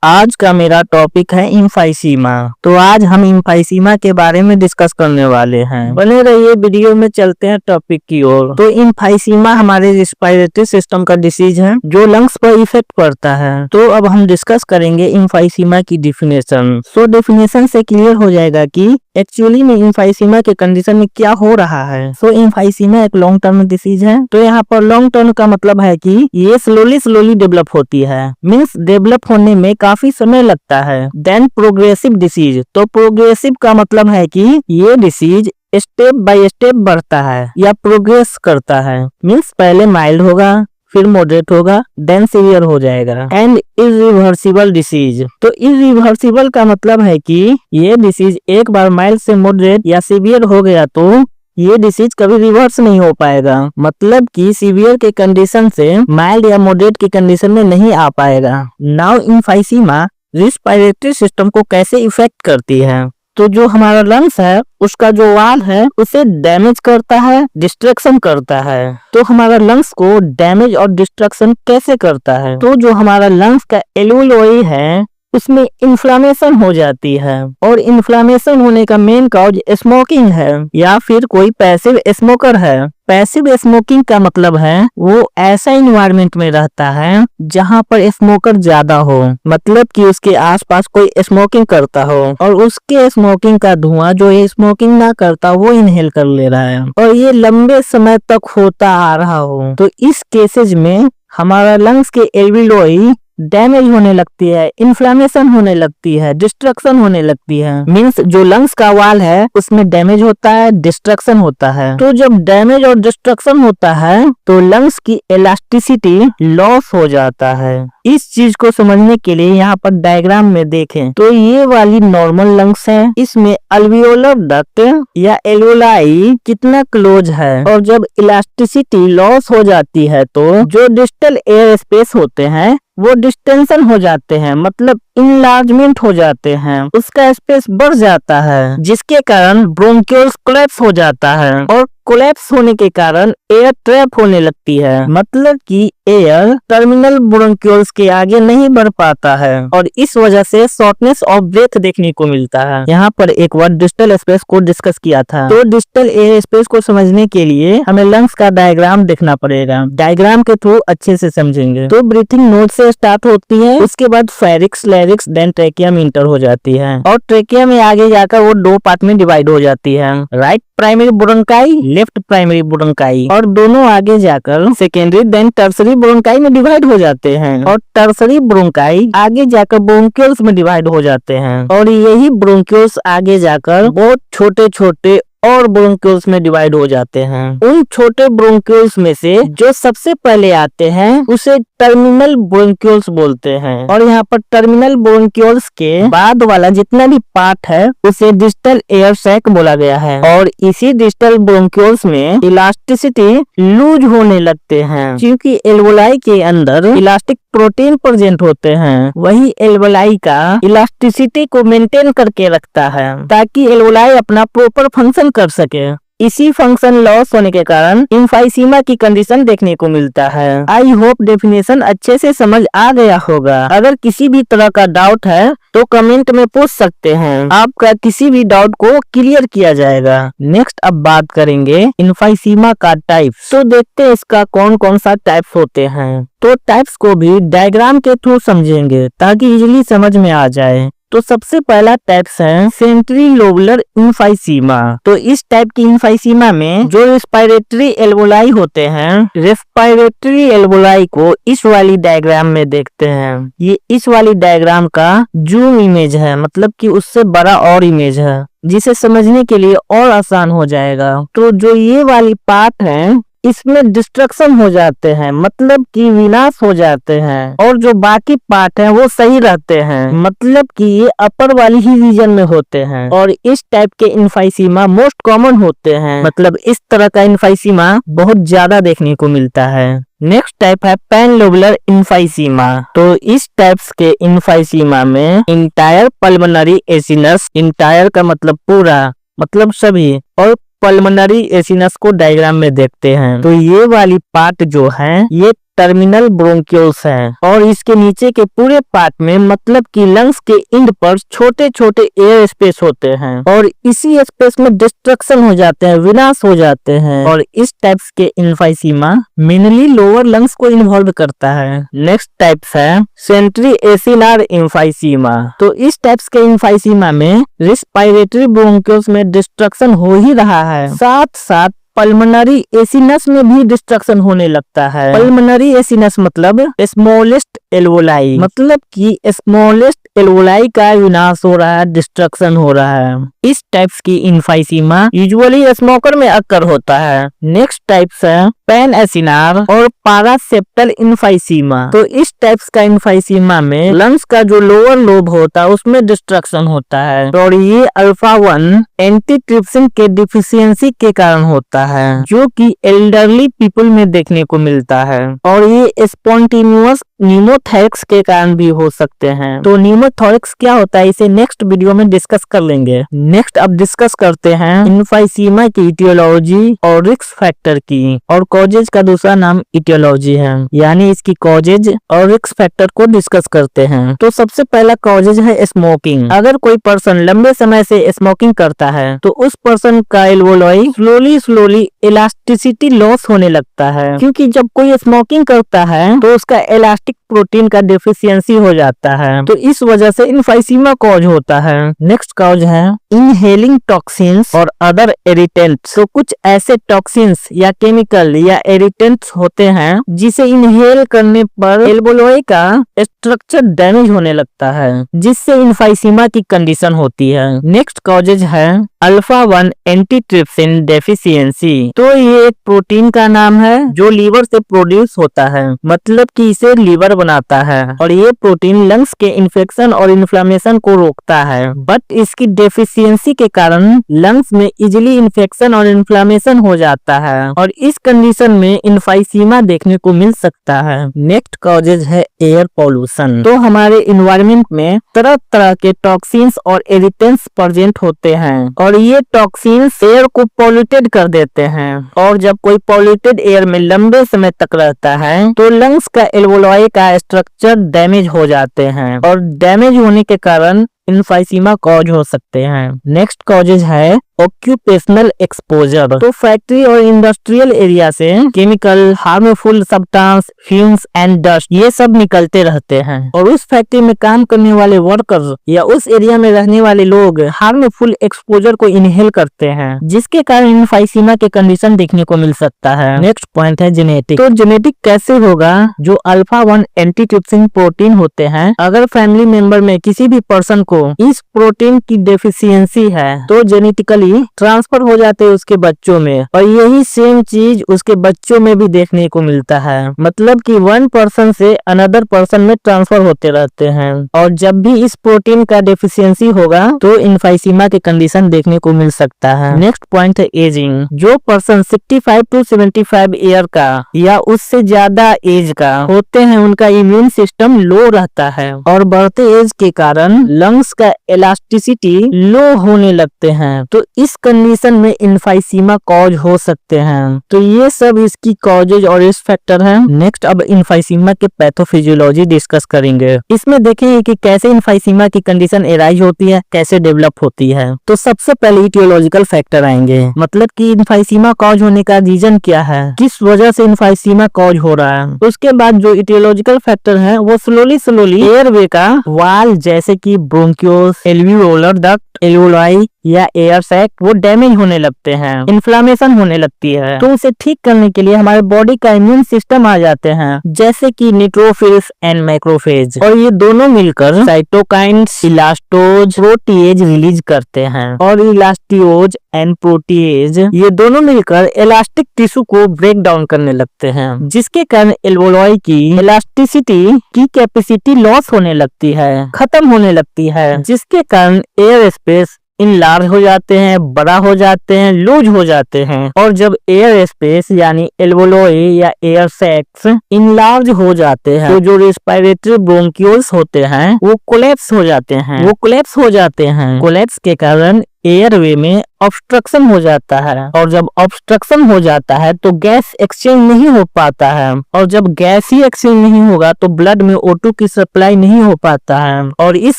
आज का मेरा टॉपिक है इम्फाइसीमा। तो आज हम इम्फाइसीमा के बारे में डिस्कस करने वाले हैं। बने रहिए, वीडियो में चलते हैं टॉपिक की ओर। तो इम्फाइसीमा हमारे रिस्पायरेटरी सिस्टम का डिसीज है जो लंग्स पर इफेक्ट पड़ता है। तो अब हम डिस्कस करेंगे इम्फाइसीमा की डिफिनेशन। सो डेफिनेशन से क्लियर हो जाएगा कि एक्चुअली में इम्फाइसीमा के कंडीशन में क्या हो रहा है। सो इम्फाइसीमा एक लॉन्ग टर्म डिसीज है। तो यहाँ पर लॉन्ग टर्म का मतलब है कि ये स्लोली डेवलप होती है, मीन्स डेवलप होने में काफी समय लगता है। देन प्रोग्रेसिव डिसीज, तो प्रोग्रेसिव का मतलब है कि ये डिसीज स्टेप बाय स्टेप बढ़ता है या प्रोग्रेस करता है। मीन्स पहले माइल्ड होगा, फिर मॉडरेट होगा, देन सीवियर हो जाएगा। एंड इरिवर्सिबल डिसीज, तो इरिवर्सिबल का मतलब है कि ये डिसीज एक बार माइल्ड से मॉडरेट या सीवियर हो गया तो ये डिसीज कभी रिवर्स नहीं हो पाएगा। मतलब कि सीवियर के कंडीशन से माइल्ड या मॉडरेट की कंडीशन में नहीं आ पाएगा। नाउ इम्फाइसीमा रिस्पायरेटरी सिस्टम को कैसे इफेक्ट करती है। तो जो हमारा लंग्स है उसका जो वाल है उसे डैमेज करता है, डिस्ट्रक्शन करता है। तो हमारा लंग्स को डैमेज और डिस्ट्रक्शन कैसे करता है। तो जो हमारा लंग्स का एल्वियोलाई है उसमें इन्फ्लामेशन हो जाती है, और इन्फ्लामेशन होने का मेन कॉज स्मोकिंग है या फिर कोई पैसिव स्मोकर है। पैसिव स्मोकिंग का मतलब है वो ऐसा इन्वायरमेंट में रहता है जहाँ पर स्मोकर ज्यादा हो, मतलब कि उसके आसपास कोई स्मोकिंग करता हो और उसके स्मोकिंग का धुआं जो ये स्मोकिंग ना करता वो इनहेल कर ले रहा है और ये लंबे समय तक होता आ रहा हो। तो इस केसेज में हमारा लंग्स के एल्वियोलाई डैमेज होने लगती है, इन्फ्लामेशन होने लगती है, डिस्ट्रक्शन होने लगती है। मीन्स जो लंग्स का वाल है उसमें डैमेज होता है, डिस्ट्रक्शन होता है। तो जब डैमेज और डिस्ट्रक्शन होता है तो लंग्स की इलास्टिसिटी लॉस हो जाता है। इस चीज को समझने के लिए यहाँ पर डायग्राम में देखें तो ये वाली नॉर्मल लंग्स है, इसमें अल्वियोलर डक्ट या एल्वियोलाई कितना क्लोज है, और जब इलास्टिसिटी लॉस हो जाती है तो जो डिस्टल एयर स्पेस होते हैं वो डिस्टेंशन हो जाते हैं, मतलब इनलार्जमेंट हो जाते हैं, उसका स्पेस बढ़ जाता है जिसके कारण ब्रोंकियोल्स कोलैप्स हो जाता है, और कोलैप्स होने के कारण एयर ट्रैप होने लगती है, मतलब कि एयर टर्मिनल ब्रोंकियोल्स के आगे नहीं बढ़ पाता है और इस वजह से शॉर्टनेस ऑफ ब्रेथ देखने को मिलता है। यहाँ पर एक बार डिस्टल स्पेस को डिस्कस किया था। तो डिस्टल एयर स्पेस को समझने के लिए हमें लंग्स का डायग्राम देखना पड़ेगा, डायग्राम के थ्रू अच्छे से समझेंगे। तो ब्रीथिंग नोज से स्टार्ट होती है, उसके बाद फेरिक्स, लैरिक्स, देन ट्रेकिया में इंटर हो जाती है, और ट्रेकिया में आगे जाकर वो दो पार्ट में डिवाइड हो जाती है, right primary bronchi, left primary bronchi, और दोनों आगे जाकर सेकेंडरी देन टर्सरी ब्रोंकाई में डिवाइड हो जाते हैं, और टर्सरी ब्रोंकाई आगे जाकर ब्रोंकियोल्स में डिवाइड हो जाते हैं, और यही ब्रोंकियोल्स आगे जाकर बहुत छोटे छोटे और ब्रोंकियोल्स में डिवाइड हो जाते हैं। उन छोटे ब्रोंकियोल्स में से जो सबसे पहले आते हैं उसे टर्मिनल ब्रोंकियोल्स बोलते हैं, और यहाँ पर टर्मिनल ब्रोंकियोल्स के बाद वाला जितना भी पार्ट है उसे डिस्टल एयर सैक बोला गया है, और इसी डिस्टल ब्रोंकियोल्स में इलास्टिसिटी लूज होने लगते हैं क्योंकि एल्वियोलाई के अंदर इलास्टिक प्रोटीन प्रेजेंट होते हैं। वही एल्वियोलाई का इलास्टिसिटी को मेंटेन करके रखता है ताकि एल्वियोलाई अपना प्रॉपर फंक्शन कर सके। इसी फंक्शन लॉस होने के कारण इम्फाइसीमा की कंडीशन देखने को मिलता है। आई होप डेफिनेशन अच्छे से समझ आ गया होगा। अगर किसी भी तरह का डाउट है तो कमेंट में पूछ सकते हैं, आपका किसी भी डाउट को क्लियर किया जाएगा। नेक्स्ट अब बात करेंगे इम्फाइसीमा का टाइप्स। तो देखते हैं इसका कौन कौन सा टाइप्स होते हैं। तो टाइप्स को भी डायग्राम के थ्रू समझेंगे ताकि इजीली समझ में आ जाए। तो सबसे पहला टाइप्स है सेंट्रीलोबुलर इम्फाइसीमा। तो इस टाइप की इम्फाइसीमा में जो रेस्पिरेटरी एल्वियोलाई होते हैं, रेस्पिरेटरी एल्वियोलाई को इस वाली डायग्राम में देखते हैं। ये इस वाली डायग्राम का जूम इमेज है, मतलब कि उससे बड़ा और इमेज है जिसे समझने के लिए और आसान हो जाएगा। तो जो ये वाली पार्ट है इसमें डिस्ट्रक्शन हो जाते हैं, मतलब कि विनाश हो जाते हैं, और जो बाकी पार्ट हैं वो सही रहते हैं, मतलब कि ये अपर वाली ही रीजन में होते हैं। और इस टाइप के इम्फाइसीमा मोस्ट कॉमन होते हैं, मतलब इस तरह का इम्फाइसीमा बहुत ज्यादा देखने को मिलता है। नेक्स्ट टाइप है पैनलोबुलर इम्फाइसीमा। तो इस टाइप्स के इम्फाइसीमा में इंटायर पल्मोनरी एसिनस, इंटायर का मतलब पूरा, मतलब सभी, और पल्मोनरी एसिनस को डायग्राम में देखते हैं। तो ये वाली पार्ट जो है ये टर्मिनल ब्रोंक्यूल्स है और इसके नीचे के पूरे पार्ट में मतलब कि लंग्स के इंड पर छोटे छोटे एयर स्पेस होते हैं और इसी स्पेस में डिस्ट्रक्शन हो जाते हैं, विनाश हो जाते हैं और इस टाइप्स के इम्फाइसीमा मेनली लोअर लंग्स को इन्वॉल्व करता है। नेक्स्ट टाइप्स है सेंट्री एसिनार इम्फाइसीमा। तो इस टाइप्स के इम्फाइसीमा में रिस्पायरेटरी ब्रोंक्यूल्स में डिस्ट्रक्शन हो ही रहा है, साथ साथ पल्मोनरी एसिनस में भी डिस्ट्रक्शन होने लगता है। पल्मोनरी एसिनस मतलब स्मॉलेस्ट एल्वोलाई, मतलब कि स्मॉलेस्ट एल्वोलाई का विनाश हो रहा है, डिस्ट्रक्शन हो रहा है। इस टाइप्स की इम्फाइसीमा यूजुअली स्मोकर में अक्कर होता है। नेक्स्ट टाइप्स है पैन एसिनार और पारासेप्टल इम्फाइसीमा। तो इस टाइप्स का इम्फाइसीमा में लंग्स का जो लोअर लोब होता है उसमें डिस्ट्रक्शन होता है और ये अल्फा 1 एंटीट्रिप्सिन के डिफिशियंसी के कारण होता है, जो कि एल्डरली पीपल में देखने को मिलता है और ये स्पॉन्टेनियस न्यूमोथोरेक्स के कारण भी हो सकते हैं। तो न्यूमोथोरेक्स क्या होता है इसे नेक्स्ट वीडियो में डिस्कस कर लेंगे। नेक्स्ट अब डिस्कस करते हैं इम्फाइसीमा की इटियोलॉजी और रिस्क फैक्टर की, और कॉजेज का दूसरा नाम इटियोलॉजी है, यानी इसकी कॉजेज और रिस्क फैक्टर को डिस्कस करते हैं। तो सबसे पहला कॉजेज है स्मोकिंग। अगर कोई पर्सन लंबे समय से स्मोकिंग करता है तो उस पर्सन का एल्वोलाई स्लोली इलास्टिसिटी लॉस होने लगता है, क्योंकि जब कोई स्मोकिंग करता है तो उसका इलास्टिक प्रोटीन का डेफिशिएंसी हो जाता है, तो इस वजह से इम्फाइसीमा कॉज होता है। नेक्स्ट कॉज है इनहेलिंग टॉक्सिन्स और अदर इरिटेंट्स। तो कुछ ऐसे टॉक्सिन्स या केमिकल या इरिटेंट्स होते हैं जिसे इनहेल करने पर एल्वोलाई का स्ट्रक्चर डैमेज होने लगता है, जिससे इम्फाइसीमा की कंडीशन होती है। नेक्स्ट कॉजेज है अल्फा 1 एंटीट्रिप्सिन डेफिशिएंसी। तो ये एक प्रोटीन का नाम है जो लीवर से प्रोड्यूस होता है, मतलब कि इसे लीवर बनाता है और ये प्रोटीन लंग्स के इन्फेक्शन और इन्फ्लेमेशन को रोकता है। बट इसकी डेफिशिएंसी के कारण लंग्स में इजिली इन्फेक्शन और इन्फ्लेमेशन हो जाता है और इस कंडीशन में इम्फाइसीमा देखने को मिल सकता है। नेक्स्ट कॉजेज है एयर पॉल्यूशन। तो हमारे इन्वायरमेंट में तरह तरह के टॉक्सिन्स और इरिटेंट्स प्रेजेंट होते हैं और ये टॉक्सिन्स एयर को पॉल्यूटेड कर देते हैं, और जब कोई पॉल्यूटेड एयर में लंबे समय तक रहता है तो लंग्स का एल्वोलाई का स्ट्रक्चर डैमेज हो जाते हैं और डैमेज होने के कारण इम्फाइसीमा कॉज हो सकते हैं। नेक्स्ट कॉजेज है ऑक्यूपेशनल एक्सपोजर। तो फैक्ट्री और इंडस्ट्रियल एरिया से chemical, harmful substance, fumes and dust ये सब निकलते रहते हैं और उस फैक्ट्री में काम करने वाले वर्कर्स या उस एरिया में रहने वाले लोग हार्मफुल एक्सपोजर को इनहेल करते हैं, जिसके कारण इम्फाइसीमा के कंडीशन देखने को मिल सकता है। नेक्स्ट पॉइंट है जेनेटिक। तो जेनेटिक कैसे होगा? जो अल्फा 1 एंटीट्रिप्सिन प्रोटीन होते हैं, अगर फैमिली मेंबर में किसी भी पर्सन को इस प्रोटीन की डेफिशिएंसी है तो जेनेटिकली ट्रांसफर हो जाते हैं उसके बच्चों में, और यही सेम चीज उसके बच्चों में भी देखने को मिलता है, मतलब कि वन पर्सन से अनदर पर्सन में ट्रांसफर होते रहते हैं। और जब भी इस प्रोटीन का डेफिशिएंसी होगा तो इम्फाइसीमा के कंडीशन देखने को मिल सकता है। नेक्स्ट पॉइंट है एजिंग। जो पर्सन 65 to 75 ईयर का या उससे ज्यादा एज का होते हैं उनका इम्यून सिस्टम लो रहता है और बढ़ते एज के कारण लंग्स का इलास्टिसिटी लो होने लगते हैं, तो इस कंडीशन में इम्फाइसीमा कॉज हो सकते हैं। तो ये सब इसकी कॉजेज और रिस्क फैक्टर हैं। नेक्स्ट अब इम्फाइसीमा के पैथोफिजियोलॉजी डिस्कस करेंगे। इसमें देखेंगे कि कैसे इम्फाइसीमा की कंडीशन एराइज होती है, कैसे डेवलप होती है। तो सबसे पहले इटियोलॉजिकल फैक्टर आएंगे, मतलब कि इम्फाइसीमा कॉज होने का रीजन क्या है, किस वजह से इम्फाइसीमा कॉज हो रहा है। उसके बाद जो इटियोलॉजिकल फैक्टर है वो स्लोली एयरवे का वाल जैसे कि ब्रोंक्यूल्स, एल्वियोलर डक्ट, एल्वोलाई या एयर सैक वो डैमेज होने लगते हैं, इन्फ्लेमेशन होने लगती है। तो उसे ठीक करने के लिए हमारे बॉडी का इम्यून सिस्टम आ जाते हैं, जैसे कि न्यूट्रोफिल्स एंड मैक्रोफेज, और ये दोनों मिलकर साइटोकाइन्स, इलास्टोज, प्रोटीएज रिलीज करते हैं, और इलास्टियोज एंड प्रोटीएज ये दोनों मिलकर इलास्टिक टिश्यू को ब्रेक डाउन करने लगते हैं, जिसके कारण एल्वोलाई की इलास्टिसिटी की कैपेसिटी लॉस होने लगती है, खत्म होने लगती है, जिसके कारण एयर स्पेस इनलार्ज हो जाते हैं, बड़ा हो जाते हैं, लूज हो जाते हैं। और जब एयर स्पेस यानी एल्वोलाई या एयर सैक्स इनलार्ज हो जाते हैं तो जो रेस्पिरेटरी ब्रोंक्यूल्स होते हैं वो कोलैप्स हो जाते हैं। कोलैप्स के कारण एयरवे में ऑब्स्ट्रक्शन हो जाता है, और जब ऑब्स्ट्रक्शन हो जाता है तो गैस एक्सचेंज नहीं हो पाता है, और जब गैस ही एक्सचेंज नहीं होगा तो ब्लड में O2 की सप्लाई नहीं हो पाता है, और इस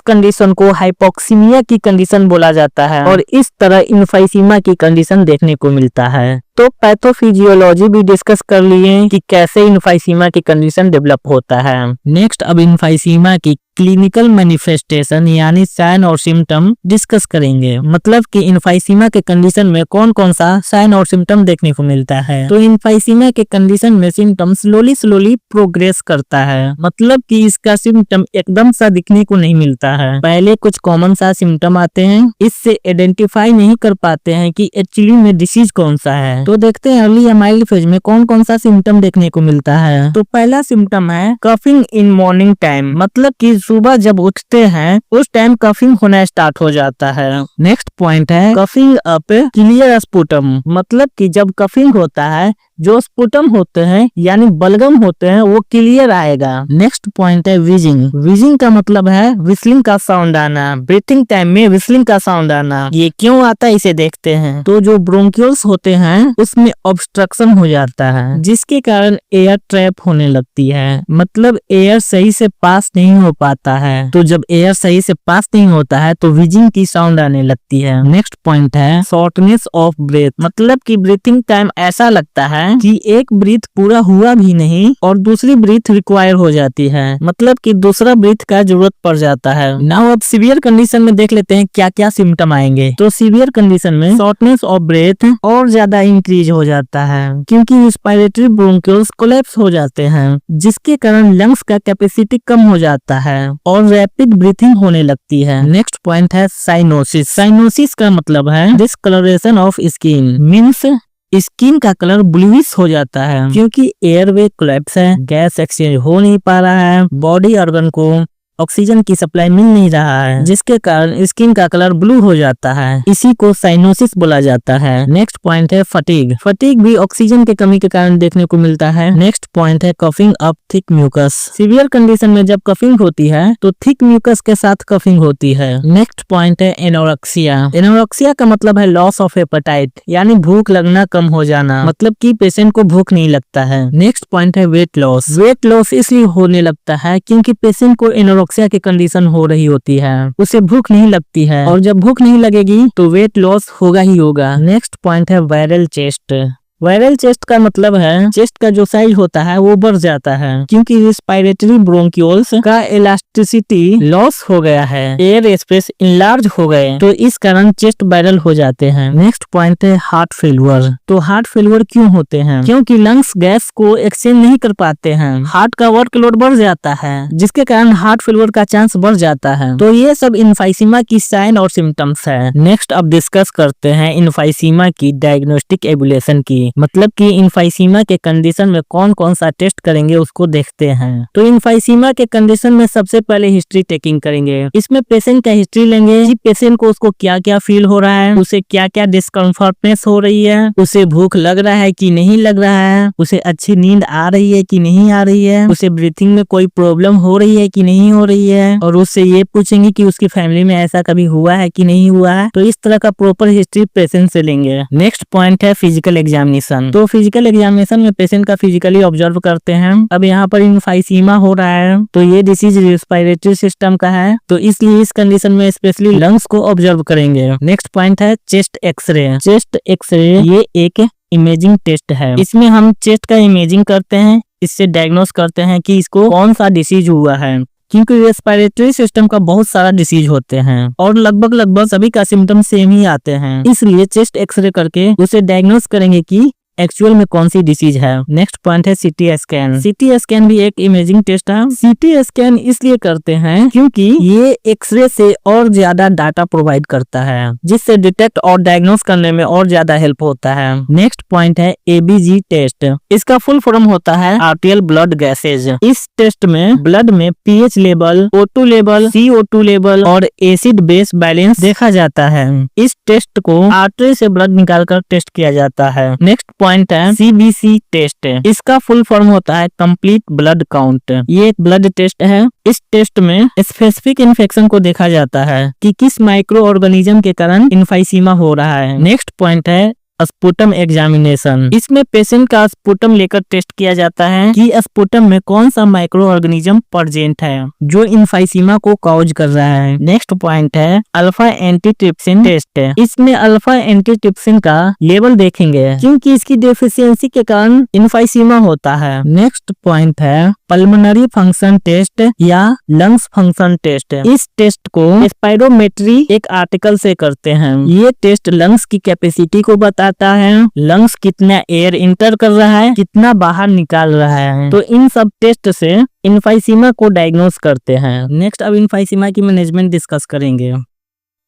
कंडीशन को हाइपोक्सीमिया की कंडीशन बोला जाता है, और इस तरह इम्फाइसीमा की कंडीशन देखने को मिलता है। तो पैथोफिजियोलॉजी भी डिस्कस कर लिए कि कैसे इम्फाइसीमा की कंडीशन डेवलप होता है। नेक्स्ट अब इम्फाइसीमा की क्लिनिकल मैनिफेस्टेशन यानी साइन और सिम्टम डिस्कस करेंगे, मतलब कि इम्फाइसीमा के कंडीशन में कौन कौन सा साइन और सिम्टम देखने को मिलता है। तो इम्फाइसीमा के कंडीशन में सिम्टम स्लोली प्रोग्रेस करता है, मतलब कि इसका सिम्टम एकदम सा दिखने को नहीं मिलता है। पहले कुछ कॉमन सा सिम्टम आते हैं, इससे आइडेंटिफाई नहीं कर पाते हैं कि एक्चुअली में डिसीज कौन सा है। तो देखते हैं अर्ली या माइल्ड फेज में कौन कौन सा सिम्टम देखने को मिलता है। तो पहला सिम्टम है कफिंग इन मॉर्निंग टाइम, मतलब कि सुबह जब उठते हैं उस टाइम कफिंग होना स्टार्ट हो जाता है। नेक्स्ट पॉइंट है कफिंग अप क्लियर स्पुटम, मतलब कि जब कफिंग होता है जो स्पुटम होते हैं यानी बलगम होते हैं वो क्लियर आएगा। नेक्स्ट पॉइंट है विजिंग। विजिंग का मतलब है विस्लिंग का साउंड आना, ब्रीथिंग टाइम में विस्लिंग का साउंड आना। ये क्यों आता है इसे देखते हैं। तो जो ब्रोंकियल्स होते हैं उसमें ऑब्स्ट्रक्शन हो जाता है, जिसके कारण एयर ट्रैप होने लगती है, मतलब एयर सही से पास नहीं हो पाता है। तो जब एयर सही से पास नहीं होता है तो विजिंग की साउंड आने लगती है। नेक्स्ट पॉइंट है शॉर्टनेस ऑफ ब्रेथ, मतलब कि ब्रीथिंग टाइम ऐसा लगता है कि एक ब्रीथ पूरा हुआ भी नहीं और दूसरी ब्रीथ रिक्वायर हो जाती है, मतलब कि दूसरा ब्रीथ का जरूरत पड़ जाता है। नाउ अब सीवियर कंडीशन में देख लेते हैं क्या क्या सिम्टम आएंगे। तो सीवियर कंडीशन में शॉर्टनेस ऑफ ब्रेथ और ज्यादा इंक्रीज हो जाता है, क्योंकि रिस्पिरेटरी ब्रोंकियल्स कोलैप्स हो जाते हैं, जिसके कारण लंग्स का कैपेसिटी कम हो जाता है और रैपिड ब्रीथिंग होने लगती है। नेक्स्ट पॉइंट है साइनोसिस। साइनोसिस का मतलब है discolouration of skin, means skin का कलर ब्लूइश हो जाता है, क्योंकि एयरवे कोलैप्स है, गैस एक्सचेंज हो नहीं पा रहा है, बॉडी ऑर्गन को ऑक्सीजन की सप्लाई मिल नहीं रहा है, जिसके कारण स्किन का कलर ब्लू हो जाता है। इसी को साइनोसिस बोला जाता है। नेक्स्ट पॉइंट है फटीग। फटीग भी ऑक्सीजन की कमी के कारण देखने को मिलता है। नेक्स्ट पॉइंट है coughing up thick mucus. Severe condition में जब कफिंग होती है तो थिक म्यूकस के साथ कफिंग होती है। नेक्स्ट पॉइंट है एनोरेक्सिया। एनोरेक्सिया का मतलब है लॉस ऑफ एपेटाइट, यानी भूख लगना कम हो जाना, मतलब कि पेशेंट को भूख नहीं लगता है। नेक्स्ट पॉइंट है वेट लॉस। वेट लॉस इसलिए होने लगता है क्योंकि पेशेंट को एनोरेक्सिया की कंडीशन हो रही होती है, उसे भूख नहीं लगती है, और जब भूख नहीं लगेगी तो वेट लॉस होगा ही होगा। नेक्स्ट पॉइंट है वायरल चेस्ट। वायरल चेस्ट का मतलब है चेस्ट का जो साइज होता है वो बढ़ जाता है, क्योंकि रिस्पिरेटरी ब्रोंकियोल्स का इलास्टिसिटी लॉस हो गया है, एयर स्पेस इनलार्ज हो गए, तो इस कारण चेस्ट वायरल हो जाते हैं। नेक्स्ट पॉइंट है हार्ट फेलियर। तो हार्ट फेलियर क्यों होते हैं? क्योंकि लंग्स गैस को एक्सचेंज नहीं कर पाते हैं, हार्ट का वर्कलोड बढ़ जाता है, जिसके कारण हार्ट फेलियर का चांस बढ़ जाता है। तो ये सब इम्फाइसीमा की साइन और सिम्टम्स है। नेक्स्ट अब डिस्कस करते हैं इम्फाइसीमा की डायग्नोस्टिक एवुलेशन की, मतलब कि इम्फाइसीमा के कंडीशन में कौन कौन सा टेस्ट करेंगे उसको देखते हैं। तो इम्फाइसीमा के कंडीशन में सबसे पहले हिस्ट्री टेकिंग करेंगे। इसमें पेशेंट का हिस्ट्री लेंगे कि पेशेंट को उसको क्या क्या फील हो रहा है, उसे क्या क्या डिस्कम्फर्टनेस हो रही है, उसे भूख लग रहा है कि नहीं लग रहा है, उसे अच्छी नींद आ रही है कि नहीं आ रही है, उसे ब्रीथिंग में कोई प्रॉब्लम हो रही है कि नहीं हो रही है, और उससे ये पूछेंगे कि उसकी फैमिली में ऐसा कभी हुआ है कि नहीं हुआ है। तो इस तरह का प्रॉपर हिस्ट्री पेशेंट से लेंगे। नेक्स्ट पॉइंट है फिजिकल एग्जामिनेशन। तो फिजिकल एग्जामिनेशन में पेशेंट का फिजिकली ऑब्जर्व करते हैं। अब यहाँ पर इम्फाइसीमा हो रहा है तो ये डिसीज रेस्पिरेटरी सिस्टम का है, तो इसलिए इस कंडीशन में स्पेशली लंग्स को ऑब्जर्व करेंगे। नेक्स्ट पॉइंट है चेस्ट एक्सरे। चेस्ट एक्सरे ये एक इमेजिंग टेस्ट है, इसमें हम चेस्ट का इमेजिंग करते हैं, इससे डायग्नोस करते हैं कि इसको कौन सा डिसीज हुआ है, क्योंकि रेस्पिरेटरी सिस्टम का बहुत सारा डिसीज होते हैं और लगभग सभी का सिम्टम सेम ही आते हैं, इसलिए चेस्ट एक्सरे करके उसे डायग्नोस करेंगे कि एक्चुअल में कौन सी डिसीज है। नेक्स्ट पॉइंट है सीटी स्कैन। सीटी स्कैन भी एक इमेजिंग टेस्ट है। सीटी स्कैन इसलिए करते हैं क्योंकि ये एक्सरे से और ज्यादा डाटा प्रोवाइड करता है, जिससे डिटेक्ट और डायग्नोस करने में और ज्यादा हेल्प होता है। नेक्स्ट पॉइंट है एबीजी टेस्ट। इसका फुल फॉर्म होता है आर्टियल ब्लड गैसेज। इस टेस्ट में ब्लड में pH level, O2 level, CO2 level और एसिड बेस बैलेंस देखा जाता है। इस टेस्ट को आर्टरी से ब्लड निकालकर टेस्ट किया जाता है। नेक्स्ट पॉइंट है CBC टेस्ट। इसका फुल फॉर्म होता है कंप्लीट ब्लड काउंट। ये एक ब्लड टेस्ट है। इस टेस्ट में स्पेसिफिक इन्फेक्शन को देखा जाता है कि किस माइक्रो ऑर्गेनिज्म के कारण इन्फाइसीमा हो रहा है। नेक्स्ट पॉइंट है स्पुटम एग्जामिनेशन। इसमें पेशेंट का स्पुटम लेकर टेस्ट किया जाता है कि स्पुटम में कौन सा माइक्रो ऑर्गेनिज्म प्रेजेंट है जो इन्फाइसीमा को कॉज कर रहा है। नेक्स्ट पॉइंट है अल्फा एंटीट्रिप्सिन टेस्ट। इसमें अल्फा एंटीट्रिप्सिन का लेवल देखेंगे क्योंकि इसकी डेफिशिएंसी के कारण इन्फाइसीमा होता है। नेक्स्ट पॉइंट है पल्मोनरी फंक्शन टेस्ट या लंग्स फंक्शन टेस्ट। इस टेस्ट को स्पाइरोमेट्री एक आर्टिकल से करते हैं। ये टेस्ट लंग्स की कैपेसिटी को बताता है, लंग्स कितना एयर इंटर कर रहा है, कितना बाहर निकाल रहा है। तो इन सब टेस्ट से इन्फाइसीमा को डायग्नोस करते हैं। नेक्स्ट अब इन्फाइसीमा की मैनेजमेंट डिस्कस करेंगे।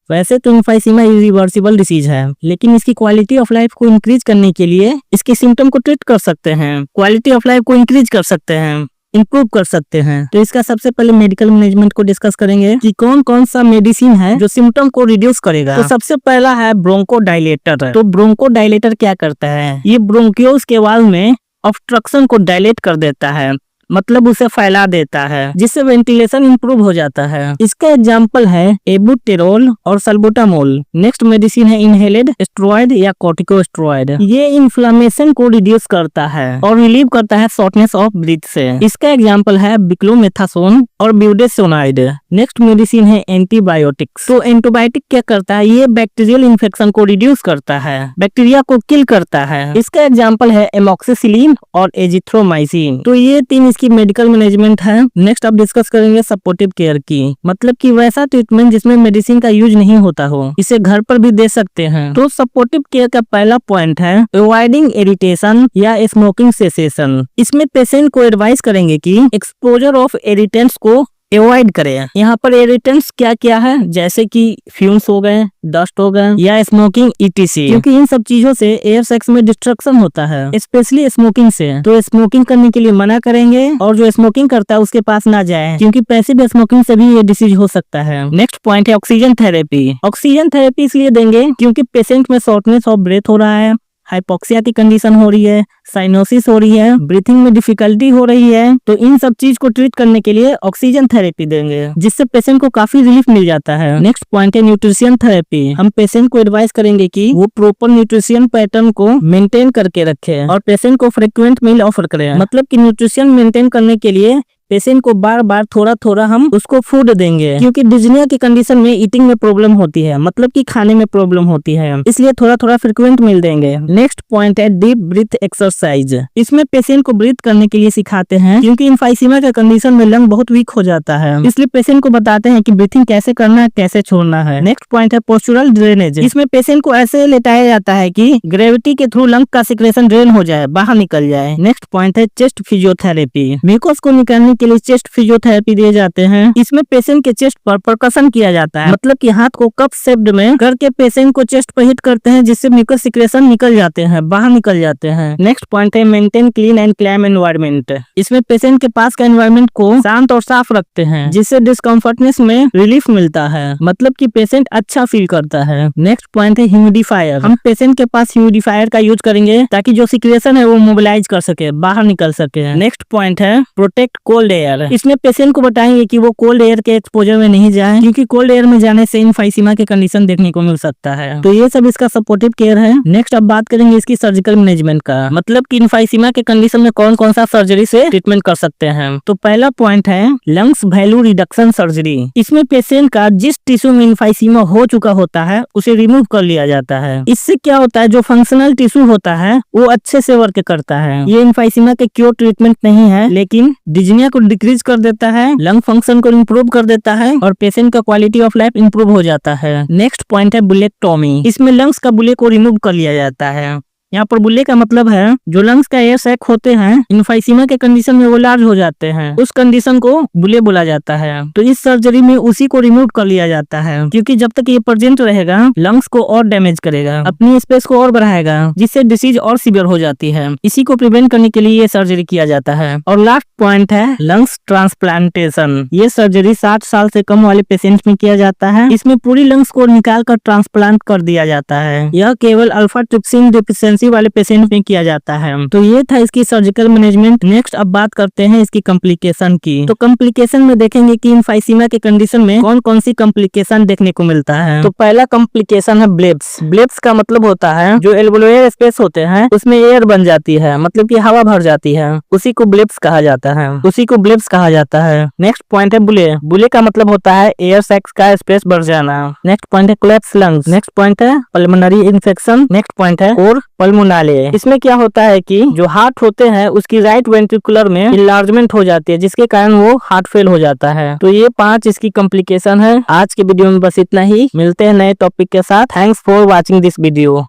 वैसे तो इन्फाइसीमा इरिवर्सिबल डिसीज है, लेकिन इसकी क्वालिटी ऑफ लाइफ को इंक्रीज करने के लिए इसके सिम्टम को ट्रीट कर सकते हैं, क्वालिटी ऑफ लाइफ को इंक्रीज कर सकते हैं, इंप्रूव कर सकते हैं। तो इसका सबसे पहले मेडिकल मैनेजमेंट को डिस्कस करेंगे कि कौन कौन सा मेडिसिन है जो सिम्टम को रिड्यूस करेगा। तो सबसे पहला है ब्रोंकोडायलेटर। तो ब्रोंकोडायलेटर क्या करता है, ये ब्रोंकियोल्स के वाल में ऑब्स्ट्रक्शन को डायलेट कर देता है, मतलब उसे फैला देता है, जिससे वेंटिलेशन इंप्रूव हो जाता है। इसका एग्जांपल है एबुटेरोल और सल्बुटामोल। नेक्स्ट मेडिसिन है इनहेलेड स्टेरॉइड या कॉर्टिकोस्टेरॉइड। ये इन्फ्लेमेशन को रिड्यूस करता है और रिलीव करता है शॉर्टनेस ऑफ ब्रीथ से। इसका एग्जांपल है बिक्लोमेथासोन और ब्यूडेसोनाइड। नेक्स्ट मेडिसिन है एंटीबायोटिक्स। तो एंटीबायोटिक क्या करता है, ये बैक्टीरियल इन्फेक्शन को रिड्यूस करता है, बैक्टीरिया को किल करता है। इसका एग्जांपल है एमॉक्सिसिलिन और एजिथ्रोमाइसिन। तो ये तीन की मेडिकल मैनेजमेंट है। नेक्स्ट अब डिस्कस करेंगे सपोर्टिव केयर की, मतलब कि वैसा ट्रीटमेंट जिसमें मेडिसिन का यूज नहीं होता हो, इसे घर पर भी दे सकते हैं। तो सपोर्टिव केयर का पहला पॉइंट है अवॉइडिंग इरिटेशन या स्मोकिंग सेसेशन। इसमें पेशेंट को एडवाइस करेंगे कि एक्सपोजर ऑफ इरिटेंट्स को अवॉइड करें। यहाँ पर इरिटेंट्स क्या क्या है, जैसे कि फ्यूम्स हो गए, डस्ट हो गए या स्मोकिंग ETC, क्योंकि इन सब चीजों से एयर सेक्स में डिस्ट्रक्शन होता है, स्पेशली स्मोकिंग से। तो स्मोकिंग करने के लिए मना करेंगे और जो स्मोकिंग करता है उसके पास ना जाए, क्योंकि पैसिव स्मोकिंग से भी ये डिसीज हो सकता है। नेक्स्ट पॉइंट है ऑक्सीजन थेरेपी। ऑक्सीजन थेरेपी इसलिए देंगे क्योंकि पेशेंट में शॉर्टनेस ऑफ ब्रेथ हो रहा है, हाइपोक्सिया की कंडीशन हो रही है, साइनोसिस हो रही है, ब्रीथिंग में डिफिकल्टी हो रही है। तो इन सब चीज को ट्रीट करने के लिए ऑक्सीजन थेरेपी देंगे, जिससे पेशेंट को काफी रिलीफ मिल जाता है। नेक्स्ट पॉइंट है न्यूट्रिशन थेरेपी। हम पेशेंट को एडवाइस करेंगे कि वो प्रॉपर न्यूट्रिशन पैटर्न को मेंटेन करके रखे और पेशेंट को फ्रिक्वेंट मील ऑफर करें। मतलब कि न्यूट्रिशन मेंटेन करने के लिए पेशेंट को बार बार थोड़ा थोड़ा हम उसको फूड देंगे, क्योंकि डिजनिया की कंडीशन में ईटिंग में प्रॉब्लम होती है, मतलब कि खाने में प्रॉब्लम होती है, इसलिए थोड़ा थोड़ा फ्रिक्वेंट मील देंगे। नेक्स्ट पॉइंट है डीप ब्रीथ एक्सरसाइज। इसमें पेशेंट को ब्रीथ करने के लिए सिखाते हैं, क्योंकि इन्फाइसीमा के कंडीशन में लंग बहुत वीक हो जाता है, इसलिए पेशेंट को बताते हैं कि ब्रीथिंग कैसे करना है, कैसे छोड़ना है। नेक्स्ट पॉइंट है पोस्चुरल ड्रेनेज। इसमें पेशेंट को ऐसे लेटाया जाता है कि ग्रेविटी के थ्रू लंग का सिक्रेशन ड्रेन हो जाए, बाहर निकल जाए। नेक्स्ट पॉइंट है चेस्ट फिजियोथेरेपी। म्यूकस को निकालने के लिए चेस्ट फिजियोथेरेपी दिए जाते हैं। इसमें पेशेंट के चेस्ट पर परकशन किया जाता है, मतलब कि हाथ को कप शेप्ड में करके पेशेंट को चेस्ट पर हिट करते हैं, जिससे म्यूकस सिक्रेशन निकल जाते हैं, बाहर निकल जाते हैं। नेक्स्ट पॉइंट है maintain clean and calm environment. इसमें पेशेंट के पास का एनवायरनमेंट को शांत और साफ रखते हैं, जिससे डिस्कम्फर्टनेस में रिलीफ मिलता है, मतलब कि पेशेंट अच्छा फील करता है। नेक्स्ट पॉइंट है ह्यूमिडिफायर। हम पेशेंट के पास ह्यूमिडिफायर का यूज करेंगे ताकि जो सिक्रेशन है वो मोबिलाइज कर सके, बाहर निकल सके। नेक्स्ट पॉइंट है प्रोटेक्ट कोल्ड एयर। इसमें पेशेंट को बताएंगे कि वो कोल्ड एयर के एक्सपोजर में नहीं जाए, क्योंकि कोल्ड एयर में जाने से इन्फाइसीमा के कंडीशन देखने को मिल सकता है। तो ये सब इसका सपोर्टिव केयर है। नेक्स्ट अब बात करेंगे इसकी सर्जिकल मैनेजमेंट का, मतलब कि इन्फाइसीमा के कंडीशन में कौन कौन सा सर्जरी से ट्रीटमेंट कर सकते हैं। तो पहला पॉइंट है लंग्स वैल्यू रिडक्शन सर्जरी। इसमें पेशेंट का जिस टिश्यू में इन्फाइसीमा हो चुका होता है उसे रिमूव कर लिया जाता है। इससे क्या होता है, जो फंक्शनल टिश्यू होता है वो अच्छे से वर्क करता है। ये इन्फाइसीमा के क्योर ट्रीटमेंट नहीं है, लेकिन डिजनिया को डिक्रीज कर देता है, लंग फंक्शन को इंप्रूव कर देता है और पेशेंट का क्वालिटी ऑफ लाइफ इंप्रूव हो जाता है। नेक्स्ट पॉइंट है बुलेक्टोमी। इसमें लंग्स का बुले को रिमूव कर लिया जाता है। यहाँ पर बुले का मतलब है जो लंग्स का एयर सैक होते हैं इन्फाइसीमा के कंडीशन में वो लार्ज हो जाते हैं, उस कंडीशन को बुले बोला जाता है। तो इस सर्जरी में उसी को रिमूव कर लिया जाता है, क्योंकि जब तक ये प्रेजेंट रहेगा लंग्स को और डैमेज करेगा, अपनी स्पेस को और बढ़ाएगा, जिससे डिसीज और सीवियर हो जाती है। इसी को प्रिवेंट करने के लिए ये सर्जरी किया जाता है। और लास्ट पॉइंट है लंग्स ट्रांसप्लांटेशन। ये सर्जरी 60 साल से कम वाले पेशेंट में किया जाता है। इसमें पूरी लंग्स को निकाल कर ट्रांसप्लांट कर दिया जाता है। यह केवल अल्फा ट्रिप्सिन डिफिशिएंसी इमरजेंसी वाले पेशेंट में किया जाता है। तो ये था इसकी सर्जिकल मैनेजमेंट। नेक्स्ट अब बात करते हैं इसकी कॉम्प्लिकेशन की। तो कॉम्प्लिकेशन में देखेंगे कि इम्फाइसीमा के कंडीशन में कौन कौन सी कॉम्प्लिकेशन देखने को मिलता है। तो पहला कॉम्प्लिकेशन है ब्लेब्स। ब्लेब्स का मतलब होता है जो एल्वेओलर स्पेस होते हैं उसमें एयर बन जाती है, मतलब कि हवा भर जाती है, उसी को ब्लेब्स कहा जाता है। नेक्स्ट पॉइंट है बुले। बुले का मतलब होता है एयर सैक्स का स्पेस बढ़ जाना। नेक्स्ट पॉइंट है कोलैप्स लंग्स। नेक्स्ट पॉइंट है पल्मोनरी इन्फेक्शन। नेक्स्ट पॉइंट है और पल्मोनाले। इसमें क्या होता है कि जो हार्ट होते हैं उसकी राइट वेंट्रिकुलर में इनलार्जमेंट हो जाती है, जिसके कारण वो हार्ट फेल हो जाता है। तो ये 5 इसकी कॉम्प्लिकेशन है। आज के वीडियो में बस इतना ही। मिलते हैं नए टॉपिक के साथ। Thanks for watching this video.